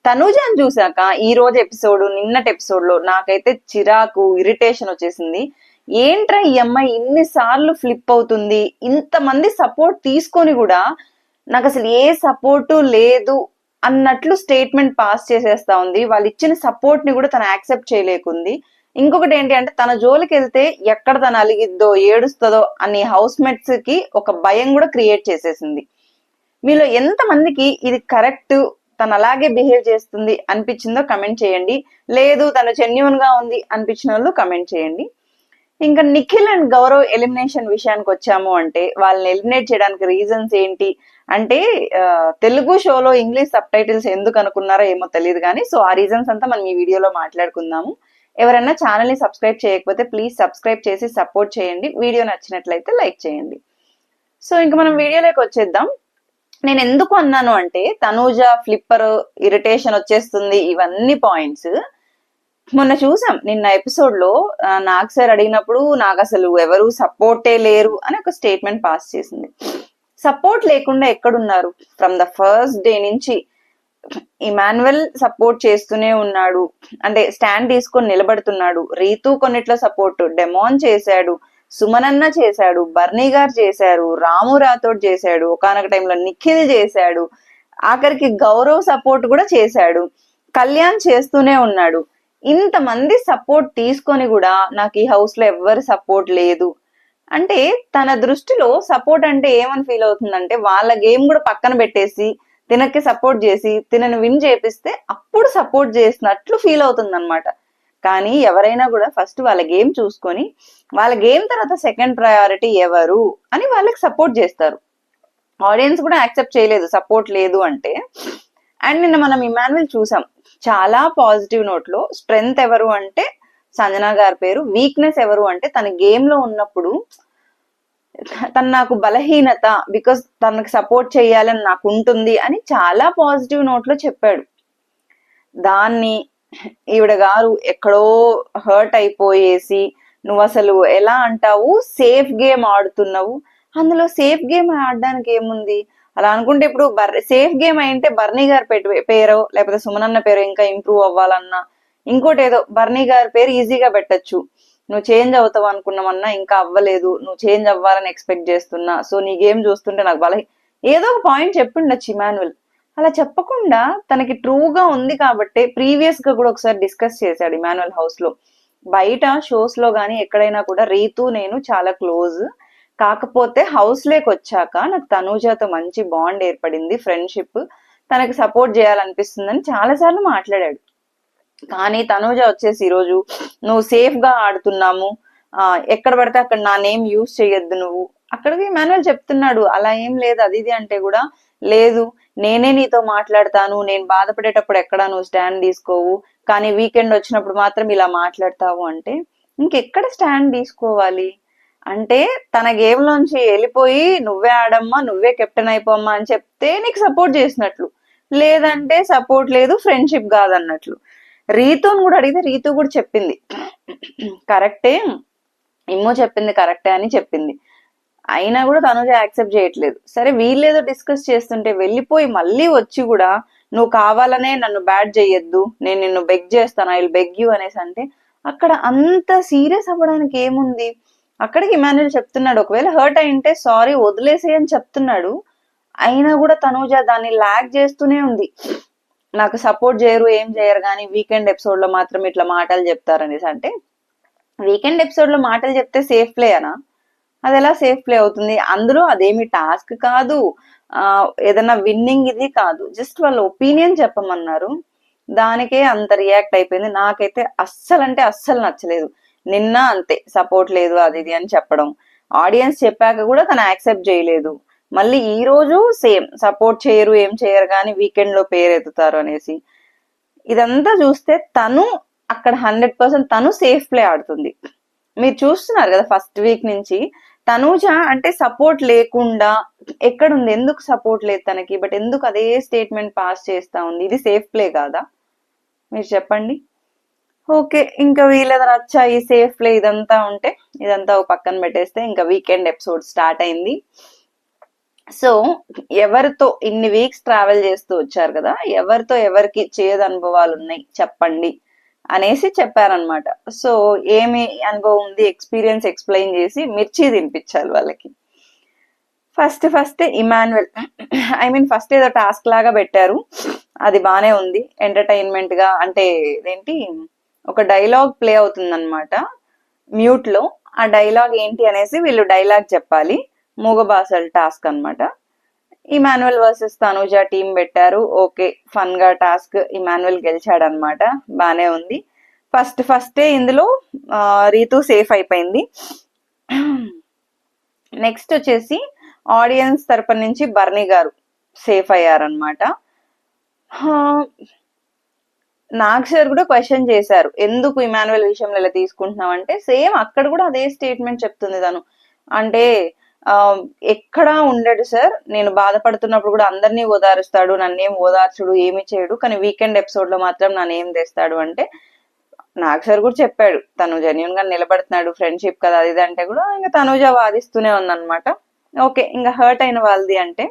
తనూజని చూసాక ఈ రోజు ఎపిసోడ్ నిన్నటి ఎపిసోడ్ లో నాకైతే చిరాకు ఇరిటేషన్ వచ్చేసింది. ఏంట్రా ఈ అమ్మాయి ఇన్నిసార్లు ఫ్లిప్ అవుతుంది, ఇంతమంది సపోర్ట్ తీసుకొని కూడా నాకు అసలు ఏ సపోర్టు లేదు అన్నట్లు స్టేట్మెంట్ పాస్ చేసేస్తా ఉంది. వాళ్ళు ఇచ్చిన సపోర్ట్ ని కూడా తను యాక్సెప్ట్ చేయలేకుంది. ఇంకొకటి ఏంటి అంటే తన జోలికి వెళ్తే ఎక్కడ తను అలిగిద్దో ఏడుస్తుందో అని హౌస్ మేట్స్ కి ఒక భయం కూడా క్రియేట్ చేసేసింది. మీలో ఎంత మందికి ఇది కరెక్ట్, తను అలాగే బిహేవ్ చేస్తుంది అనిపించిందో కమెంట్ చేయండి. లేదు తను జెన్యున్ గా ఉంది అనిపించిన వాళ్ళు కమెంట్ చేయండి. ఇంకా నిఖిల్ అండ్ గౌరవ్ ఎలిమినేషన్ విషయానికి వచ్చాము అంటే వాళ్ళని ఎలిమినేట్ చేయడానికి రీజన్స్ ఏంటి అంటే తెలుగు షోలో ఇంగ్లీష్ సబ్ టైటిల్స్ ఎందుకు అనుకున్నారో ఏమో తెలియదు కానీ సో ఆ రీజన్స్ అంతా మనం ఈ వీడియోలో మాట్లాడుకుందాము. ఎవరైనా ఛానల్ ని సబ్స్క్రైబ్ చేయకపోతే ప్లీజ్ సబ్స్క్రైబ్ చేసి సపోర్ట్ చేయండి. వీడియో నచ్చినట్లయితే లైక్ చేయండి. సో ఇంకా మనం వీడియోలోకి వచ్చేద్దాం. నేను ఎందుకు అన్నాను అంటే తనూజ ఫ్లిప్పర్ ఇరిటేషన్ వచ్చేస్తుంది ఇవన్నీ పాయింట్స్ మొన్న చూసాం. నిన్న ఎపిసోడ్ లో నాగ్ సార్ అడిగినప్పుడు నాకు అసలు ఎవరు సపోర్టే లేరు అని ఒక స్టేట్మెంట్ పాస్ చేసింది. సపోర్ట్ లేకుండా ఎక్కడున్నారు? ఫ్రమ్ ద ఫస్ట్ డే నుంచి ఇమాన్యువల్ సపోర్ట్ చేస్తూనే ఉన్నాడు, అంటే స్టాండ్ తీసుకొని నిలబడుతున్నాడు. రీతు కొన్నిట్లో సపోర్ట్ డెమాన్ చేశాడు, సుమనన్న చేశాడు, బర్నీ గారు చేశారు, రాము రాథోడ్ చేశాడు, ఒకనొక టైంలో నిఖిల్ చేశాడు, ఆఖరికి గౌరవ్ సపోర్ట్ కూడా చేశాడు, కళ్యాణ్ చేస్తూనే ఉన్నాడు. ఇంతమంది సపోర్ట్ తీసుకొని కూడా నాకు ఈ హౌస్ లో ఎవ్వరు సపోర్ట్ లేదు అంటే తన దృష్టిలో సపోర్ట్ అంటే ఏమని ఫీల్ అవుతుందంటే వాళ్ళ గేమ్ కూడా పక్కన పెట్టేసి తినకి సపోర్ట్ చేసి తినను విన్ చేపిస్తే అప్పుడు సపోర్ట్ చేసినట్లు ఫీల్ అవుతుంది అనమాట. కానీ ఎవరైనా కూడా ఫస్ట్ వాళ్ళ గేమ్ చూసుకొని వాళ్ళ గేమ్ తర్వాత సెకండ్ ప్రయారిటీ ఎవరు అని వాళ్ళకి సపోర్ట్ చేస్తారు. ఆడియన్స్ కూడా యాక్సెప్ట్ చేయలేదు సపోర్ట్ లేదు అంటే. అండ్ నిన్న మనం ఇమాన్యువల్ చూసాం, చాలా పాజిటివ్ నోట్ లో స్ట్రెంగ్త్ ఎవరు అంటే సంజన గారి పేరు, వీక్నెస్ ఎవరు అంటే తన గేమ్ లో ఉన్నప్పుడు తను నాకు బలహీనత బికాస్ తనకు సపోర్ట్ చేయాలని నాకు ఉంటుంది అని చాలా పాజిటివ్ నోట్ లో చెప్పాడు. దాన్ని ఈవిడ గారు ఎక్కడో హర్ట్ అయిపోయేసి నువ్వు అసలు ఎలా అంటావు సేఫ్ గేమ్ ఆడుతున్నావు, అందులో సేఫ్ గేమ్ ఆడడానికి ఏముంది అలా అనుకుంటే ఇప్పుడు సేఫ్ గేమ్ అయింటే బర్నీ గారి పేరు లేకపోతే సుమనన్న పేరు ఇంకా ఇంప్రూవ్ అవ్వాలన్నా ఇంకోటి ఏదో బర్నీ గారి పేరు ఈజీగా పెట్టచ్చు. నువ్వు చేంజ్ అవుతావు అనుకున్నామన్నా ఇంకా అవ్వలేదు, నువ్వు చేంజ్ అవ్వాలని ఎక్స్పెక్ట్ చేస్తున్నా, సో నీ గేమ్ చూస్తుంటే నాకు ఏదో ఒక పాయింట్ చెప్పిండొచ్చు ఇమాన్యువల్. అలా చెప్పకుండా తనకి ట్రూగా ఉంది కాబట్టి ప్రీవియస్ గా కూడా ఒకసారి డిస్కస్ చేశాడు ఇమాన్యువల్ హౌస్ లో. బయట షోస్ లో గానీ ఎక్కడైనా కూడా రీతు నేను చాలా క్లోజ్, కాకపోతే హౌస్ లేకి వచ్చాక నాకు తనూజతో మంచి బాండ్ ఏర్పడింది, ఫ్రెండ్షిప్, తనకి సపోర్ట్ చేయాలనిపిస్తుందని చాలా సార్లు మాట్లాడాడు. కానీ తనూజ వచ్చేసి ఈరోజు నువ్వు సేఫ్ గా ఆడుతున్నాము, ఎక్కడ పడితే అక్కడ నా నేమ్ యూజ్ చేయొద్దు నువ్వు, అక్కడికి ఇమాన్యువల్ చెప్తున్నాడు అలా ఏం లేదు అది ఇది అంటే కూడా లేదు నేనే నీతో మాట్లాడతాను, నేను బాధపడేటప్పుడు ఎక్కడ నువ్వు స్టాండ్ తీసుకోవు, కానీ వీకెండ్ వచ్చినప్పుడు మాత్రం ఇలా మాట్లాడతావు అంటే ఇంకెక్కడ స్టాండ్ తీసుకోవాలి అంటే తన గేమ్ లోంచి వెళ్ళిపోయి నువ్వే ఆడమ్మా నువ్వే కెప్టెన్ అయిపోమ్మా అని చెప్తే నీకు సపోర్ట్ చేసినట్లు, లేదంటే సపోర్ట్ లేదు ఫ్రెండ్షిప్ కాదన్నట్లు. రీతుని కూడా అడిగితే రీతు కూడా చెప్పింది కరెక్టే, ఇమ్మో చెప్పింది కరెక్టే అని చెప్పింది. అయినా కూడా తనుజ యాక్సెప్ట్ చేయట్లేదు. సరే వీళ్ళేదో డిస్కస్ చేస్తుంటే వెళ్ళిపోయి మళ్ళీ వచ్చి కూడా నువ్వు కావాలనే నన్ను బ్యాట్ చేయొద్దు, నేను నిన్ను బెగ్ చేస్తాను, ఐ విల్ బెగ్ యూ అనేసి అంటే అక్కడ అంత సీరియస్ అవ్వడానికి ఏముంది? అక్కడికి ఇమాన్యుయల్ చెప్తున్నాడు ఒకవేళ హర్ట్ అయింటే సారీ వదిలేసే అని చెప్తున్నాడు. అయినా కూడా తనూజ దాన్ని లాగ్ చేస్తూనే ఉంది, నాకు సపోర్ట్ చేయరు ఏం చేయరు కానీ వీకెండ్ ఎపిసోడ్ లో మాత్రం ఇట్లా మాటలు చెప్తారనేసి. అంటే వీకెండ్ ఎపిసోడ్ లో మాటలు చెప్తే సేఫ్ ప్లే అనా? అది ఎలా సేఫ్ ప్లే అవుతుంది? అందులో అదేమి టాస్క్ కాదు, ఏదైనా విన్నింగ్ ఇది కాదు, జస్ట్ వాళ్ళ ఒపీనియన్ చెప్పమన్నారు, దానికే అంత రియాక్ట్ అయిపోయింది. నాకైతే అస్సలు అంటే అస్సలు నచ్చలేదు. నిన్న అంతే సపోర్ట్ లేదు అది ఇది అని చెప్పడం, ఆడియన్స్ చెప్పాక కూడా తను యాక్సెప్ట్ చేయలేదు, మళ్ళీ ఈ రోజు సేమ్ సపోర్ట్ చేయరు ఏం చేయరు కానీ వీకెండ్ లో పేరు ఎత్తుతారు అనేసి. ఇదంతా చూస్తే తను అక్కడ 100% తను సేఫ్ ప్లే ఆడుతుంది. మీరు చూస్తున్నారు కదా ఫస్ట్ వీక్ నుంచి తనూజ అంటే సపోర్ట్ లేకుండా ఎక్కడుంది, ఎందుకు సపోర్ట్ లేదు తనకి, బట్ ఎందుకు అదే స్టేట్మెంట్ పాస్ చేస్తా ఉంది? ఇది సేఫ్ ప్లే కాదా మీరు చెప్పండి? ఓకే, ఇంకా వీళ్ళది నచ్చా ఈ సేఫ్ ప్లే ఇదంతా ఉంటే ఇదంతా ఒక పక్కన పెట్టేస్తే ఇంకా వీకెండ్ ఎపిసోడ్ స్టార్ట్ అయింది. సో ఎవరితో ఇన్ని వీక్స్ ట్రావెల్ చేస్తూ వచ్చారు కదా, ఎవరితో ఎవరికి చేదు అనుభవాలు ఉన్నాయి చెప్పండి అనేసి చెప్పారనమాట. సో ఏమి అనుభవం ఉంది, ఎక్స్పీరియన్స్ ఎక్స్ప్లెయిన్ చేసి మిర్చి తినిపించాలి వాళ్ళకి. First Emmanuel, I mean first ఏదో టాస్క్ లాగా పెట్టారు, అది బానే ఉంది ఎంటర్టైన్మెంట్ గా. అంటే ఏంటి, ఒక డైలాగ్ ప్లే అవుతుందన్నమాట మ్యూట్ లో. ఆ డైలాగ్ ఏంటి అనేసి వీళ్ళు డైలాగ్ చెప్పాలి, మూగబాసల్ టాస్క్ అన్నమాట. ఇమాన్యువల్ వర్సెస్ తనూజ టీం పెట్టారు. ఓకే, ఫన్ గా టాస్క్, ఇమాన్యువల్ గెలిచాడనమాట, బానే ఉంది. ఫస్టే ఇందులో రీతు సేఫ్ అయిపోయింది. నెక్స్ట్ వచ్చేసి ఆడియన్స్ తరపు నుంచి బర్నీ గారు సేఫ్ అయ్యారనమాట. నాగ్ సార్ కూడా క్వశ్చన్ చేశారు, ఎందుకు ఇమాన్యువల్ విషయంలో ఇలా తీసుకుంటున్నావు అంటే, సేమ్ అక్కడ కూడా అదే స్టేట్మెంట్ చెప్తుంది తను. అంటే ఎక్కడా ఉండడు సార్, నేను బాధపడుతున్నప్పుడు కూడా అందరినీ ఓదారుస్తాడు, నన్నేం ఓదార్చుడు, ఏమి చేయడు, కానీ వీకెండ్ ఎపిసోడ్ లో మాత్రం నన్ను ఏం తెస్తాడు అంటే, నాగ్ సార్ కూడా చెప్పాడు తను జెన్యున్ గా నిలబడుతున్నాడు, ఫ్రెండ్షిప్ కదా అది ఇది అంటే కూడా ఇంకా తనుజ వాదిస్తూనే ఉందన్నమాట. ఓకే, ఇంకా హర్ట్ అయిన వాళ్ళది అంటే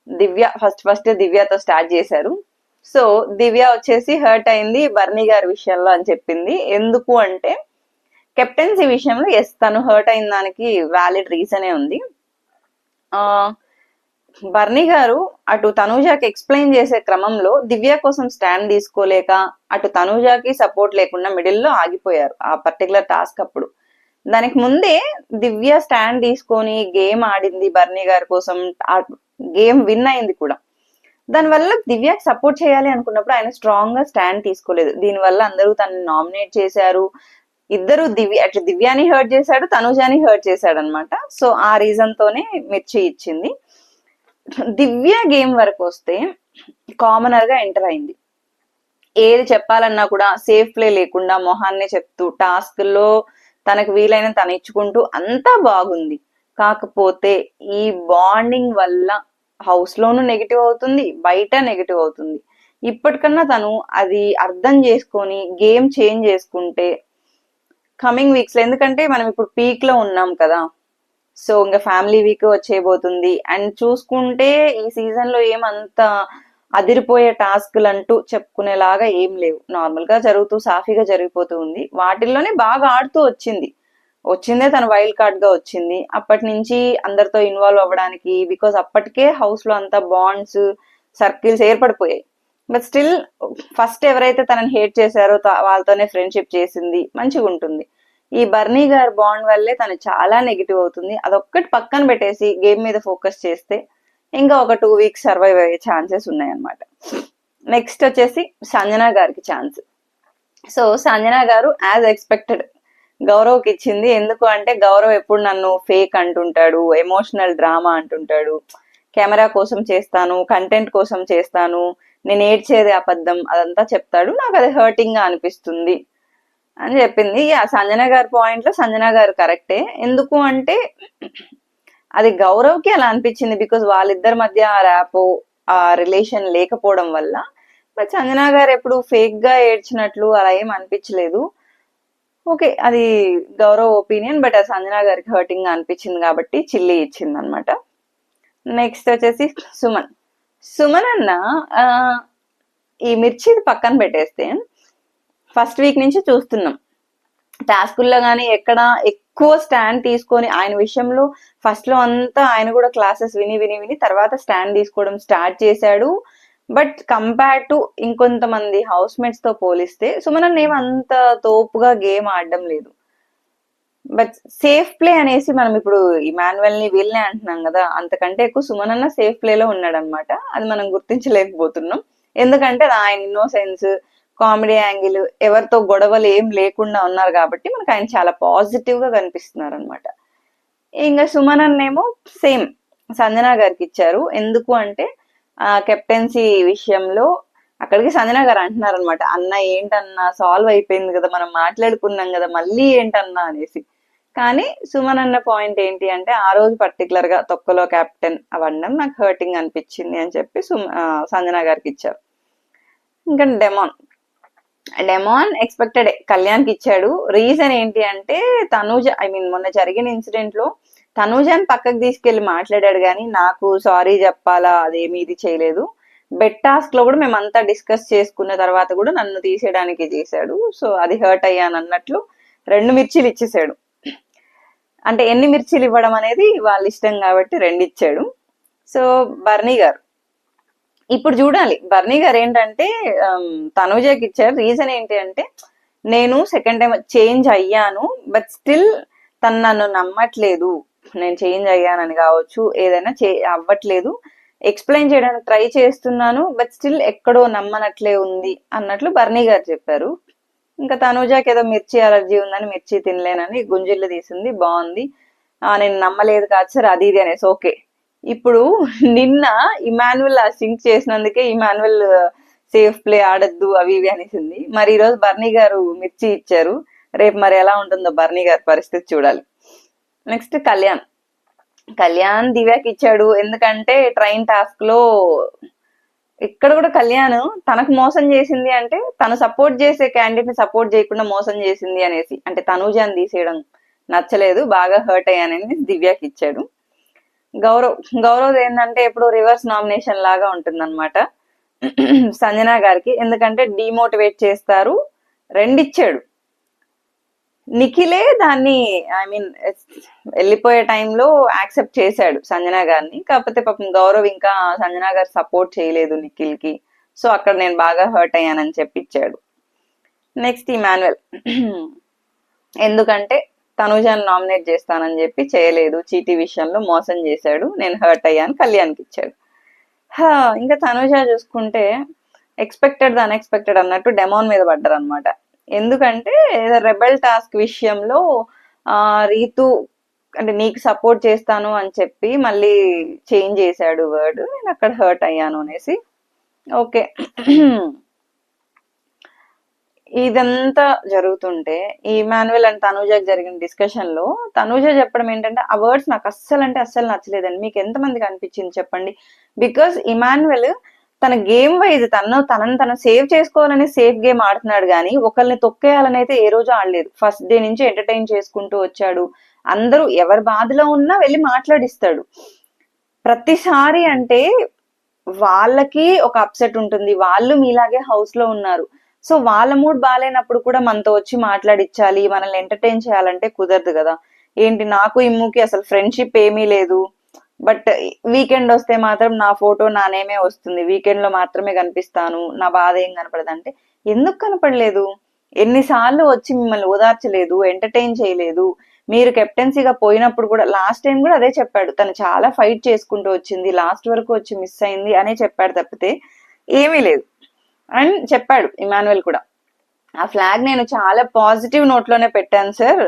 దివ్య. ఫస్ట్ దివ్యతో స్టార్ట్ చేశారు. సో దివ్య వచ్చేసి హర్ట్ అయింది బర్నీ గారి విషయంలో అని చెప్పింది. ఎందుకు అంటే కెప్టెన్సీ విషయంలో ఎస్, తను హర్ట్ అయిన దానికి వ్యాలిడ్ రీజనే ఉంది. బర్నీ గారు అటు తనూజాకి ఎక్స్ప్లెయిన్ చేసే క్రమంలో దివ్య కోసం స్టాండ్ తీసుకోలేక, అటు తనూజాకి సపోర్ట్ లేకుండా మిడిల్లో ఆగిపోయారు ఆ పర్టికులర్ టాస్క్ అప్పుడు. దానికి ముందే దివ్య స్టాండ్ తీసుకొని గేమ్ ఆడింది బర్నీ గారి కోసం, ఆ గేమ్ విన్ అయింది కూడా. దానివల్ల దివ్యకి సపోర్ట్ చేయాలి అనుకున్నప్పుడు ఆయన స్ట్రాంగ్ గా స్టాండ్ తీసుకోలేదు. దీనివల్ల అందరూ తనని నామినేట్ చేశారు. ఇద్దరు దివ్యాని హర్ట్ చేశాడు, తనూజాని హర్ట్ చేశాడు అనమాట. సో ఆ రీజన్ తోనే మిర్చి ఇచ్చింది. దివ్య గేమ్ వరకు వస్తే కామనర్ గా ఎంటర్ అయింది. ఏది చెప్పాలన్నా కూడా సేఫ్ ప్లే లేకుండా మొహాన్నే చెప్తూ, టాస్క్ లో తనకు వీలైన తను ఇచ్చుకుంటూ అంతా బాగుంది. కాకపోతే ఈ బాండింగ్ వల్ల హౌస్ లోను నెగిటివ్ అవుతుంది, బయట నెగిటివ్ అవుతుంది. ఇప్పటికన్నా తను అది అర్థం చేసుకొని గేమ్ చేంజ్ చేసుకుంటే కమింగ్ వీక్స్ లో, ఎందుకంటే మనం ఇప్పుడు పీక్ లో ఉన్నాం కదా, సో ఇంకా ఫ్యామిలీ వీక్ వచ్చేయబోతుంది. అండ్ చూసుకుంటే ఈ సీజన్ లో ఏమంత అదిరిపోయే టాస్క్లు అంటూ చెప్పుకునేలాగా ఏం లేవు, నార్మల్ గా జరుగుతూ సాఫీగా జరిగిపోతూ ఉంది. వాటిల్లోనే బాగా ఆడుతూ వచ్చిందే తన వైల్డ్ కార్డ్ గా వచ్చింది. అప్పటి నుంచి అందరితో ఇన్వాల్వ్ అవ్వడానికి, బికాస్ అప్పటికే హౌస్ లో అంతా బాండ్స్ సర్కిల్స్ ఏర్పడిపోయాయి. బట్ స్టిల్ ఫస్ట్ ఎవరైతే తనని హేట్ చేశారో వాళ్ళతోనే ఫ్రెండ్షిప్ చేసింది, మంచిగా ఉంటుంది. ఈ బర్నీ గారి బాండ్ వల్లే తను చాలా నెగిటివ్ అవుతుంది. అదొక్కటి పక్కన పెట్టేసి గేమ్ మీద ఫోకస్ చేస్తే ఇంకా ఒక 2 వీక్స్ సర్వైవ్ అయ్యే ఛాన్సెస్ ఉన్నాయన్నమాట. నెక్స్ట్ వచ్చేసి సంజన గారికి ఛాన్స్. సో సంజన గారు యాజ్ ఎక్స్పెక్టెడ్ గౌరవ్కి ఇచ్చింది. ఎందుకు అంటే గౌరవ్ ఎప్పుడు నన్ను ఫేక్ అంటుంటాడు, ఎమోషనల్ డ్రామా అంటుంటాడు, కెమెరా కోసం చేస్తాను, కంటెంట్ కోసం చేస్తాను, నేను ఏడ్చేది అబద్ధం అదంతా చెప్తాడు, నాకు అది హర్టింగ్ గా అనిపిస్తుంది అని చెప్పింది. సంజన గారి పాయింట్ లో సంజన గారు కరెక్టే. ఎందుకు అంటే అది గౌరవ్కి అలా అనిపించింది, బికాజ్ వాళ్ళిద్దరి మధ్య ఆ ర్యాపో, ఆ రిలేషన్ లేకపోవడం వల్ల. బట్ సంజన గారు ఎప్పుడు ఫేక్ గా ఏడ్చినట్లు అలా ఏం అనిపించలేదు. ఓకే, అది గౌరవ్ ఒపీనియన్, బట్ అది సంజన గారికి హర్టింగ్ గా అనిపించింది కాబట్టి చిల్లి ఇచ్చింది అనమాట. నెక్స్ట్ వచ్చేసి సుమన్ అన్న ఈ మిర్చిది పక్కన పెట్టేస్తే ఫస్ట్ వీక్ నుంచి చూస్తున్నాం టాస్కుల్లో కానీ ఎక్కడ ఎక్కువ స్టాండ్ తీసుకొని ఆయన విషయంలో ఫస్ట్ లో అంతా ఆయన కూడా క్లాసెస్ విని తర్వాత స్టాండ్ తీసుకోవడం స్టార్ట్ చేశాడు. బట్ కంపేర్ టు ఇంకొంతమంది హౌస్ మేట్స్ తో పోలిస్తే సుమన్ ఏం అంత తోపుగా గేమ్ ఆడడం లేదు. బట్ సేఫ్ ప్లే అనేసి మనం ఇప్పుడు ఇమాన్యువల్ ని వీళ్ళనే అంటున్నాం కదా, అంతకంటే ఎక్కువ సుమన్ అన్న సేఫ్ ప్లే లో ఉన్నాడు అనమాట. అది మనం గుర్తించలేకపోతున్నాం, ఎందుకంటే ఆయన ఇన్నోసెన్స్, కామెడీ యాంగిల్, ఎవరితో గొడవలు ఏం లేకుండా ఉన్నారు కాబట్టి మనకు ఆయన చాలా పాజిటివ్ గా కనిపిస్తున్నారు అనమాట. ఇంకా సుమన్ అన్నేమో సేమ్ సంజన గారికి ఇచ్చారు. ఎందుకు అంటే కెప్టెన్సీ విషయంలో అక్కడికి సంజన గారు అంటున్నారు అనమాట, అన్న ఏంటన్నా సాల్వ్ అయిపోయింది కదా, మనం మాట్లాడుకున్నాం కదా, మళ్ళీ ఏంటన్నా అనేసి. కానీ సుమన్ అన్న పాయింట్ ఏంటి అంటే ఆ రోజు పర్టికులర్ గా తొక్కలో కెప్టెన్ అవడం నాకు హర్టింగ్ అనిపించింది అని చెప్పి సంజన గారికి ఇచ్చారు. ఇంకా డెమాన్ ఎక్స్పెక్టెడ్ కళ్యాణ్కి ఇచ్చాడు. రీజన్ ఏంటి అంటే తనూజ, ఐ మీన్ మొన్న జరిగిన ఇన్సిడెంట్ లో తనూజని పక్కకు తీసుకెళ్లి మాట్లాడాడు కానీ నాకు సారీ చెప్పాలా అదేమి ఇది చేయలేదు. బెట్ టాస్క్ లో కూడా మేమంతా డిస్కస్ చేసుకున్న తర్వాత కూడా నన్ను తీసేయడానికి చేశాడు. సో అది హర్ట్ అయ్యాను అన్నట్లు 2 మిర్చీలు ఇచ్చేసాడు. అంటే ఎన్ని మిర్చీలు ఇవ్వడం అనేది వాళ్ళ ఇష్టం కాబట్టి 2 ఇచ్చాడు. సో బర్నీ గారు ఇప్పుడు చూడాలి. బర్నీ గారు ఏంటంటే తనూజకి ఇచ్చారు. రీజన్ ఏంటి అంటే నేను సెకండ్ టైం చేంజ్ అయ్యాను, బట్ స్టిల్ తను నన్ను నమ్మట్లేదు. నేను చేంజ్ అయ్యానని కావచ్చు, ఏదైనా అవ్వట్లేదు. ఎక్స్ప్లెయిన్ చేయడానికి ట్రై చేస్తున్నాను, బట్ స్టిల్ ఎక్కడో నమ్మనట్లే ఉంది అన్నట్లు బర్నీ గారు చెప్పారు. ఇంకా తనూజకి ఏదో మిర్చి అలర్జీ ఉందని మిర్చి తినలేనని గుంజిళ్ళు తీసింది. బాగుంది, నేను నమ్మలేదు కాదు సార్ అది ఇది అనేసి. ఓకే, ఇప్పుడు నిన్న ఇమాన్యుల్ ఆ సింక్ చేసినందుకే ఇమాన్యుల్ సేఫ్ ప్లే ఆడద్దు అవి ఇవి అనేసింది. మరి ఈ రోజు బర్నీ గారు మిర్చి ఇచ్చారు. రేపు మరి ఎలా ఉంటుందో బర్నీ గారి పరిస్థితి చూడాలి. నెక్స్ట్ కళ్యాణ్ దివ్యాకి ఇచ్చాడు. ఎందుకంటే ట్రైన్ టాస్క్ లో ఇక్కడ కూడా కళ్యాణ్ తనకు మోసం చేసింది అంటే తను సపోర్ట్ చేసే క్యాండిడేట్ ని సపోర్ట్ చేయకుండా మోసం చేసింది అనేసి, అంటే తనూజాని తీసేయడం నచ్చలేదు, బాగా హర్ట్ అయ్యానని దివ్యాకి ఇచ్చాడు. గౌరవ్ ఏంటంటే ఎప్పుడు రివర్స్ నామినేషన్ లాగా ఉంటుందన్నమాట సంజన గారికి. ఎందుకంటే డిమోటివేట్ చేస్తారు. 2 ఇచ్చాడు. నిఖిలే దాన్ని వెళ్ళిపోయే టైంలో యాక్సెప్ట్ చేశాడు సంజన గారిని. కాకపోతే పాపం గౌరవ్ ఇంకా సంజన గారు సపోర్ట్ చేయలేదు నిఖిల్ కి. సో అక్కడ నేను బాగా హర్ట్ అయ్యానని చెప్పి ఇచ్చాడు. నెక్స్ట్ ఇమాన్యుయల్ ఎందుకంటే తనూజాని నామినేట్ చేస్తానని చెప్పి చేయలేదు, చీటీ విషయంలో మోసం చేశాడు, నేను హర్ట్ అయ్యాను, కళ్యాణ్కి ఇచ్చాడు. ఇంకా తనూజ చూసుకుంటే ఎక్స్పెక్టెడ్ ద అన్ఎక్స్పెక్టెడ్ అన్నట్టు డెమోన్ మీద పడ్డారు అనమాట. ఎందుకంటే రెబెల్ టాస్క్ విషయంలో రీతు అంటే నీకు సపోర్ట్ చేస్తాను అని చెప్పి మళ్ళీ చేంజ్ చేశాడు వర్డ్, నేను అక్కడ హర్ట్ అయ్యాను అనేసి. ఓకే, ఇదంతా జరుగుతుంటే ఈ ఇమాన్యుయల్ అండ్ తనూజకి జరిగిన డిస్కషన్ లో తనూజ చెప్పడం ఏంటంటే ఆ వర్డ్స్ నాకు అస్సలు అంటే అస్సలు నచ్చలేదండి. మీకు ఎంతమందికి అనిపించింది చెప్పండి. బికాస్ ఇమాన్యుయల్ తన గేమ్ వైజ్ తనను సేవ్ చేసుకోవాలని సేఫ్ గేమ్ ఆడుతున్నాడు కానీ ఒకరిని తొక్కేయాలని అయితే ఏ రోజు ఆడలేదు. ఫస్ట్ డే నుంచి ఎంటర్టైన్ చేసుకుంటూ వచ్చాడు. అందరూ ఎవరి బాధలో ఉన్నా వెళ్ళి మాట్లాడిస్తాడు. ప్రతిసారి అంటే వాళ్ళకి ఒక అప్సెట్ ఉంటుంది, వాళ్ళు మీలాగే హౌస్ లో ఉన్నారు. సో వాళ్ళ మూడ్ బాగాలేనప్పుడు కూడా మనతో వచ్చి మాట్లాడించాలి, మనల్ని ఎంటర్టైన్ చేయాలంటే కుదరదు కదా. ఏంటి నాకు ఇమ్ముకి అసలు ఫ్రెండ్షిప్ ఏమీ లేదు, బట్ వీకెండ్ వస్తే మాత్రం నా ఫోటో నా నేమే వస్తుంది, వీకెండ్ లో మాత్రమే కనిపిస్తాను, నా బాధ ఏం కనపడదంటే ఎందుకు కనపడలేదు? ఎన్నిసార్లు వచ్చి మిమ్మల్ని ఓదార్చలేదు, ఎంటర్టైన్ చేయలేదు. మీరు కెప్టెన్సీగా పోయినప్పుడు కూడా లాస్ట్ టైం కూడా అదే చెప్పాడు, తను చాలా ఫైట్ చేసుకుంటూ వచ్చింది, లాస్ట్ వరకు వచ్చి మిస్ అయింది అనే చెప్పాడు తప్పితే ఏమీ లేదు. అండ్ చెప్పాడు ఇమాన్యుయల్ కూడా, ఆ ఫ్లాగ్ నేను చాలా పాజిటివ్ నోట్ లోనే పెట్టాను సార్,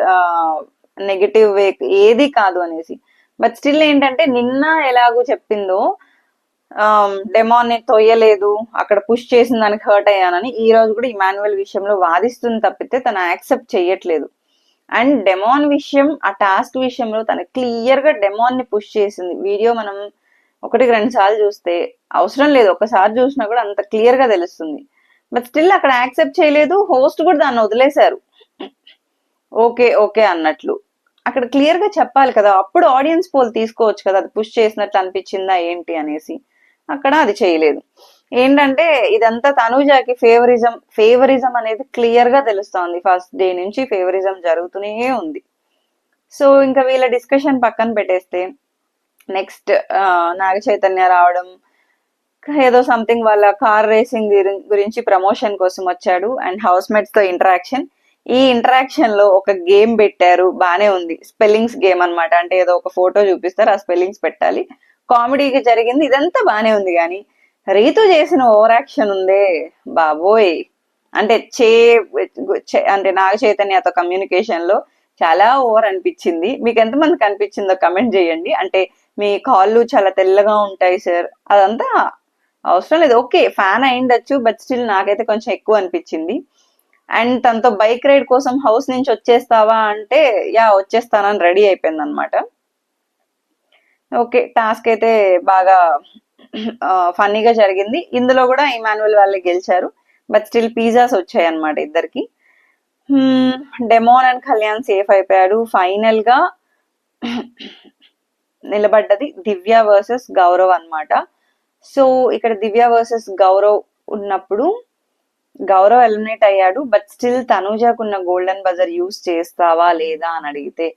నెగటివ్ వే ఏది కాదు అనేసి. బట్ స్టిల్ ఏంటంటే నిన్న ఎలాగో చెప్పిందో డెమాన్ ని తొయ్యలేదు, అక్కడ పుష్ చేసిన దానికి హర్ట్ అయ్యానని, ఈ రోజు కూడా ఇమాన్యుయల్ విషయంలో వాదిస్తుంది తప్పితే తను యాక్సెప్ట్ చేయట్లేదు. అండ్ డెమాన్ విషయం, ఆ టాస్క్ విషయంలో తను క్లియర్ గా డెమాన్ ని పుష్ చేసింది. వీడియో మనం 1-2 సార్లు చూస్తే అవసరం లేదు, ఒకసారి చూసినా కూడా అంత క్లియర్ గా తెలుస్తుంది. బట్ స్టిల్ అక్కడ యాక్సెప్ట్ చేయలేదు, హోస్ట్ కూడా దాన్ని వదిలేశారు ఓకే ఓకే అన్నట్లు. అక్కడ క్లియర్ గా చెప్పాలి కదా, అప్పుడు ఆడియన్స్ పోల్ తీసుకోవచ్చు కదా, అది పుష్ చేసినట్లు అనిపించిందా ఏంటి అనేసి. అక్కడ అది చేయలేదు. ఏంటంటే ఇదంతా తనూజాకి ఫేవరిజం అనేది క్లియర్ గా తెలుస్తోంది. ఫస్ట్ డే నుంచి ఫేవరిజం జరుగుతూనే ఉంది. సో ఇంకా వీళ్ళ డిస్కషన్ పక్కన పెట్టేస్తే నెక్స్ట్ నాగ చైతన్య రావడం, ఏదో సంథింగ్ వాళ్ళ కార్ రేసింగ్ గురించి ప్రమోషన్ కోసం వచ్చాడు. అండ్ హౌస్ మేట్స్ తో ఇంటరాక్షన్, ఈ ఇంటరాక్షన్ లో ఒక గేమ్ పెట్టారు, బానే ఉంది, స్పెల్లింగ్స్ గేమ్ అనమాట. అంటే ఏదో ఒక ఫోటో చూపిస్తారు, ఆ స్పెల్లింగ్స్ పెట్టాలి, కామెడీగా జరిగింది, ఇదంతా బానే ఉంది. కానీ రీతు చేసిన ఓవర్ యాక్షన్ ఉందే బాబోయ్, అంటే అంటే నాగ చైతన్యతో కమ్యూనికేషన్ లో చాలా ఓవర్ అనిపించింది. మీకు ఎంతమందికి అనిపించిందో కమెంట్ చేయండి. అంటే మీ కాళ్ళు చాలా తెల్లగా ఉంటాయి సార్, అదంతా అవసరం లేదు. ఓకే, ఫ్యాన్ అయిండొచ్చు, బట్ స్టిల్ నాకైతే కొంచెం ఎక్కువ అనిపించింది. అండ్ తనతో బైక్ రైడ్ కోసం హౌస్ నుంచి వచ్చేస్తావా అంటే యా వచ్చేస్తానని రెడీ అయిపోయింది అనమాట. ఓకే, టాస్క్ అయితే బాగా ఫన్నీగా జరిగింది. ఇందులో కూడా ఇమాన్యుయల్ వాళ్ళే గెలిచారు, బట్ స్టిల్ పిజ్జాస్ వచ్చాయి అనమాట ఇద్దరికి. డెమోన్ అండ్ కళ్యాణ్ సేఫ్ అయిపోయాడు. ఫైనల్ గా నిలబడ్డది దివ్య వర్సెస్ గౌరవ్ అన్నమాట. సో ఇక్కడ దివ్య వర్సెస్ గౌరవ్ ఉన్నప్పుడు గౌరవ్ ఎలిమినేట్ అయ్యాడు. బట్ స్టిల్ తనూజకున్న గోల్డెన్ బజర్ యూస్ చేస్తావా లేదా అని అడిగితే,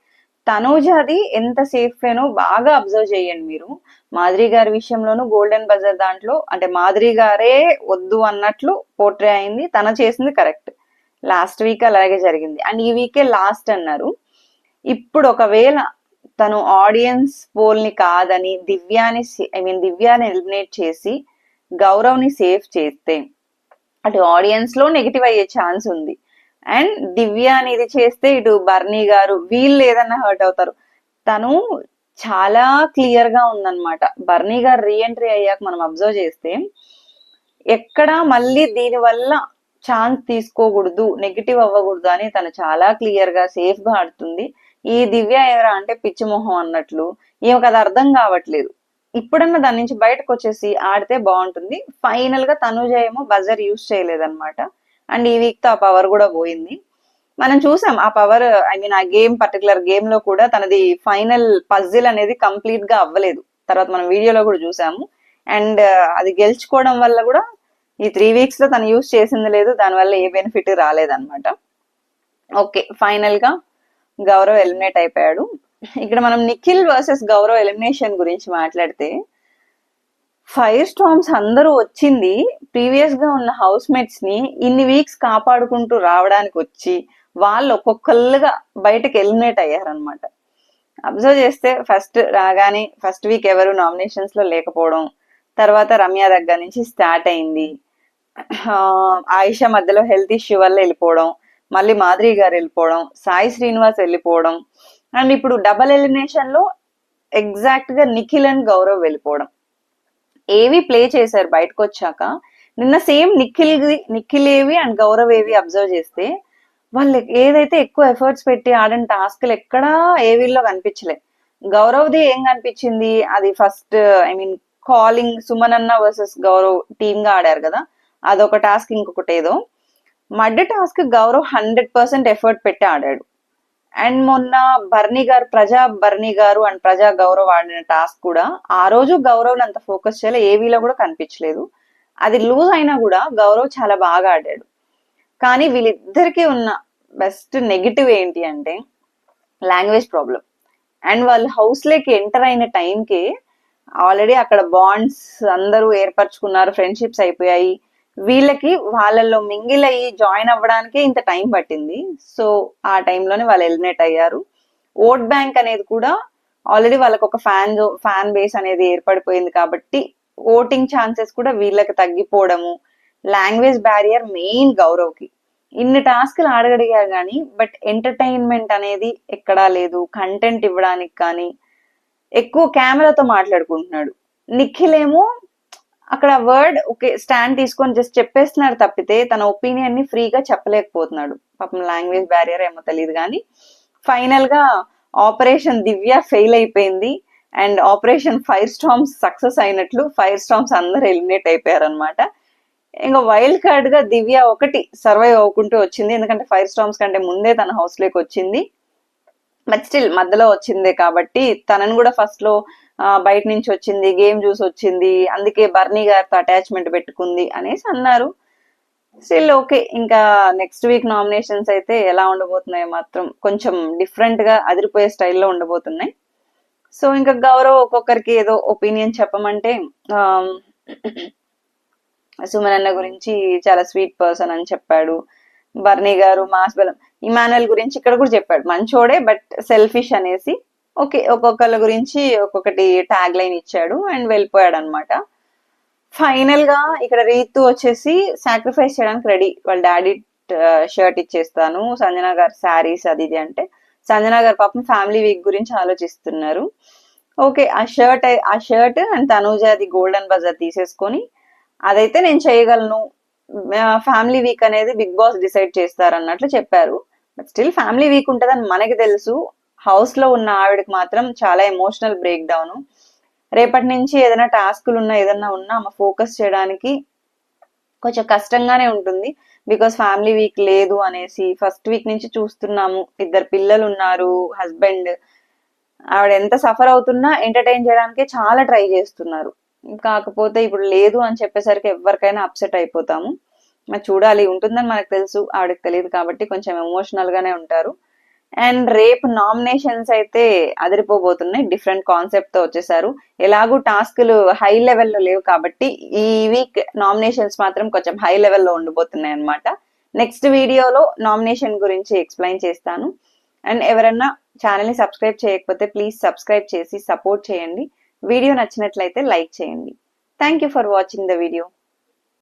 తనూజది ఎంత సేఫ్ ఏనో బాగా అబ్జర్వ్ చేయండి మీరు. మాధురి గారి విషయంలోనూ గోల్డెన్ బజర్ దాంట్లో అంటే మాధురి గారే వద్దు అన్నట్లు పోర్ట్రే అయింది, తన చేసింది కరెక్ట్. లాస్ట్ వీక్ అలాగే జరిగింది అండ్ ఈ వీకే లాస్ట్ అన్నారు. ఇప్పుడు ఒకవేళ తను ఆడియన్స్ పోల్ ని కాదని దివ్యాని ఎలిమినేట్ చేసి గౌరవ్ ని సేఫ్ చేస్తే అటు ఆడియన్స్ లో నెగిటివ్ అయ్యే ఛాన్స్ ఉంది. అండ్ దివ్య అనేది చేస్తే ఇటు బర్నీ గారు వీళ్ళు ఏదన్నా హర్ట్ అవుతారు. తను చాలా క్లియర్ గా ఉందన్నమాట. బర్నీ గారు రీఎంట్రీ అయ్యాక మనం అబ్జర్వ్ చేస్తే ఎక్కడా మళ్ళీ దీని వల్ల ఛాన్స్ తీసుకోకూడదు, నెగిటివ్ అవ్వకూడదు అని తను చాలా క్లియర్ గా సేఫ్ గా ఆడుతుంది. ఈ దివ్య ఎవరా అంటే పిచ్చి మొహం అన్నట్లు ఈమెకు అది అర్థం కావట్లేదు. ఇప్పుడన్నా దాని నుంచి బయటకు వచ్చేసి ఆడితే బాగుంటుంది. ఫైనల్ గా తనుజ ఏమో బజర్ యూజ్ చేయలేదన్నమాట. అండ్ ఈ వీక్ తో ఆ పవర్ కూడా పోయింది. మనం చూసాం ఆ పవర్ ఆ గేమ్ పర్టికులర్ గేమ్ లో కూడా తనది ఫైనల్ పజిల్ అనేది కంప్లీట్ గా అవ్వలేదు. తర్వాత మనం వీడియోలో కూడా చూసాము. అండ్ అది గెలుచుకోవడం వల్ల కూడా ఈ 3 వీక్స్ లో తను యూజ్ చేసింది లేదు, దానివల్ల ఏ బెనిఫిట్ రాలేదన్నమాట. ఓకే, ఫైనల్ గా గౌరవ్ ఎలిమినేట్ అయిపోయాడు. ఇక్కడ మనం నిఖిల్ వర్సెస్ గౌరవ్ ఎలిమినేషన్ గురించి మాట్లాడితే, ఫైర్ స్టార్మ్స్ అందరూ వచ్చింది ప్రీవియస్ గా ఉన్న హౌస్ మేట్స్ ని ఇన్ని వీక్స్ కాపాడుకుంటూ రావడానికి వచ్చి వాళ్ళు ఒక్కొక్కళ్ళుగా బయటకు ఎలిమినేట్ అయ్యారనమాట. అబ్జర్వ్ చేస్తే ఫస్ట్ రాగానే ఫస్ట్ వీక్ ఎవరు నామినేషన్స్ లో లేకపోవడం, తర్వాత రమ్య దగ్గర నుంచి స్టార్ట్ అయింది. ఆయిషా మధ్యలో హెల్త్ ఇష్యూ వల్ల వెళ్ళిపోవడం, మళ్ళీ మాధురి గారు వెళ్ళిపోవడం, సాయి శ్రీనివాస్ వెళ్ళిపోవడం, అండ్ ఇప్పుడు డబల్ ఎలిమినేషన్ లో ఎగ్జాక్ట్ గా నిఖిల్ అండ్ గౌరవ్ వెళ్ళిపోవడం. ఏవి ప్లే చేశారు బయటకు వచ్చాక. నిన్న సేమ్ నిఖిల్ ఏవి అండ్ గౌరవ్ ఏవి అబ్జర్వ్ చేస్తే వాళ్ళు ఏదైతే ఎక్కువ ఎఫర్ట్స్ పెట్టి ఆడిన టాస్క్లు ఎక్కడా ఏవీల్లో కనిపించలే. గౌరవ్ది ఏం కనిపించింది, అది ఫస్ట్ కాలింగ్ సుమనన్న వర్సెస్ గౌరవ్ టీమ్ గా ఆడారు కదా, అదొక టాస్క్. ఇంకొకటి ఏదో మడ్డ టాస్క్ గౌరవ్ 100% ఎఫర్ట్ పెట్టి ఆడాడు. అండ్ మొన్న బర్నీ గారు అండ్ ప్రజా గౌరవ్ ఆడిన టాస్క్ కూడా ఆ రోజు గౌరవ్ అంత ఫోకస్ చేయాలి, ఏవీలో కూడా కనిపించలేదు. అది లూజ్ అయినా కూడా గౌరవ్ చాలా బాగా ఆడాడు. కానీ వీళ్ళిద్దరికీ ఉన్న బెస్ట్ నెగిటివ్ ఏంటి అంటే లాంగ్వేజ్ ప్రాబ్లం. అండ్ వాళ్ళు హౌస్ లోకి ఎంటర్ అయిన టైంకి ఆల్రెడీ అక్కడ బాండ్స్ అందరూ ఏర్పరచుకున్నారు, ఫ్రెండ్షిప్స్ అయిపోయాయి. వీళ్ళకి వాళ్ళల్లో మింగిల్ అయ్యి జాయిన్ అవ్వడానికే ఇంత టైం పట్టింది. సో ఆ టైంలోనే వాళ్ళు ఎలిమినేట్ అయ్యారు. ఓట్ బ్యాంక్ అనేది కూడా ఆల్రెడీ వాళ్ళకి ఒక ఫ్యాన్ బేస్ అనేది ఏర్పడిపోయింది కాబట్టి ఓటింగ్ ఛాన్సెస్ కూడా వీళ్ళకి తగ్గిపోవడము. లాంగ్వేజ్ బ్యారియర్ మెయిన్ గౌరవ్కి. ఇన్ని టాస్క్లు ఆడగడిగారు కానీ బట్ ఎంటర్టైన్మెంట్ అనేది ఎక్కడా లేదు. కంటెంట్ ఇవ్వడానికి కానీ ఎక్కువ కెమెరాతో మాట్లాడుకుంటున్నాడు. నిఖిల్ ఏమో అక్కడ వర్డ్ ఓకే స్టాండ్ తీసుకొని జస్ట్ చెప్పేస్తున్నాడు తప్పితే తన ఒపీనియన్ ని ఫ్రీగా చెప్పలేకపోతున్నాడు. పాపం లాంగ్వేజ్ బ్యారియర్ ఏమో తెలియదు కానీ ఫైనల్ గా ఆపరేషన్ దివ్య ఫెయిల్ అయిపోయింది. And operation fire storms success అయినట్లు ఫైర్ స్టార్మ్స్ అందరు ఎలిమినేట్ అయిపోయారు అనమాట. ఇంకా వైల్డ్ కార్డ్ గా దివ్య ఒకటి సర్వైవ్ అవ్వకుంటూ వచ్చింది, ఎందుకంటే ఫైర్ స్టార్మ్స్ కంటే ముందే తన హౌస్ లోకి వచ్చింది. బట్ స్టిల్ మధ్యలో వచ్చిందే కాబట్టి తనని కూడా ఫస్ట్ లో బయట నుంచి వచ్చింది, గేమ్ చూసి వచ్చింది, అందుకే బర్నీ గారితో అటాచ్మెంట్ పెట్టుకుంది అనేసి అన్నారు. స్టిల్ ఓకే, ఇంకా నెక్స్ట్ వీక్ నామినేషన్స్ అయితే ఎలా ఉండబోతున్నాయో మాత్రం కొంచెం డిఫరెంట్ గా అదిరిపోయే స్టైల్లో ఉండబోతున్నాయి. సో ఇంకా గౌరవ్ ఒక్కొక్కరికి ఏదో ఒపీనియన్ చెప్పమంటే సుమనన్న గురించి చాలా స్వీట్ పర్సన్ అని చెప్పాడు. బర్నీ గారు మాస్ బలం. ఇమానుయల్ గురించి ఇక్కడ కూడా చెప్పాడు, మంచోడే బట్ సెల్ఫిష్ అనేసి. ఓకే, ఒక్కొక్కళ్ళ గురించి ఒక్కొక్కటి ట్యాగ్ లైన్ ఇచ్చాడు అండ్ వెళ్ళిపోయాడు అనమాట. ఫైనల్ గా ఇక్కడ రీతు వచ్చేసి సాక్రిఫైస్ చేయడానికి రెడీ. వాళ్ళ డాడీ షర్ట్ ఇచ్చేస్తాను, సంజన గారు శారీస్ అది ఇది అంటే సంజన గారు పాపం ఫ్యామిలీ వీక్ గురించి ఆలోచిస్తున్నారు. ఓకే, ఆ షర్ట్ అండ్ తనూజాది గోల్డెన్ బజార్ తీసేసుకొని అదైతే నేను చేయగలను, ఫ్యామిలీ వీక్ అనేది బిగ్ బాస్ డిసైడ్ చేస్తారు అన్నట్లు చెప్పారు. బట్ స్టిల్ ఫ్యామిలీ వీక్ ఉంటుందని మనకి తెలుసు. హౌస్ లో ఉన్న ఆవిడకి మాత్రం చాలా ఎమోషనల్ బ్రేక్ డౌన్. రేపటి నుంచి ఏదైనా టాస్కులు ఉన్నా ఏదన్నా ఉన్నా ఆమె ఫోకస్ చేయడానికి కొంచెం కష్టంగానే ఉంటుంది. బికాస్ ఫ్యామిలీ వీక్ లేదు అనేసి ఫస్ట్ వీక్ నుంచి చూస్తున్నాము. 2 పిల్లలు ఉన్నారు, హస్బెండ్. ఆవిడ ఎంత సఫర్ అవుతున్నా ఎంటర్టైన్ చేయడానికి చాలా ట్రై చేస్తున్నారు. కాకపోతే ఇప్పుడు లేదు అని చెప్పేసరికి ఎవరికైనా అప్సెట్ అయిపోతాము. మరి చూడాలి, ఉంటుందని మనకు తెలుసు, ఆవిడకి తెలియదు కాబట్టి కొంచెం ఎమోషనల్ గానే ఉంటారు. అండ్ రేపు నామినేషన్స్ అయితే అదిరిపోబోతున్నాయి. డిఫరెంట్ కాన్సెప్ట్ తో వచ్చేసారు. ఎలాగూ టాస్క్లు హై లెవెల్లో లేవు కాబట్టి ఈ వీక్ నామినేషన్స్ మాత్రం కొంచెం హై లెవెల్లో ఉండిపోతున్నాయి అనమాట. నెక్స్ట్ వీడియోలో నామినేషన్ గురించి ఎక్స్ప్లెయిన్ చేస్తాను. అండ్ ఎవరన్నా ఛానల్ని సబ్స్క్రైబ్ చేయకపోతే ప్లీజ్ సబ్స్క్రైబ్ చేసి సపోర్ట్ చేయండి. వీడియో నచ్చినట్లయితే లైక్ చేయండి. Thank you for watching the video.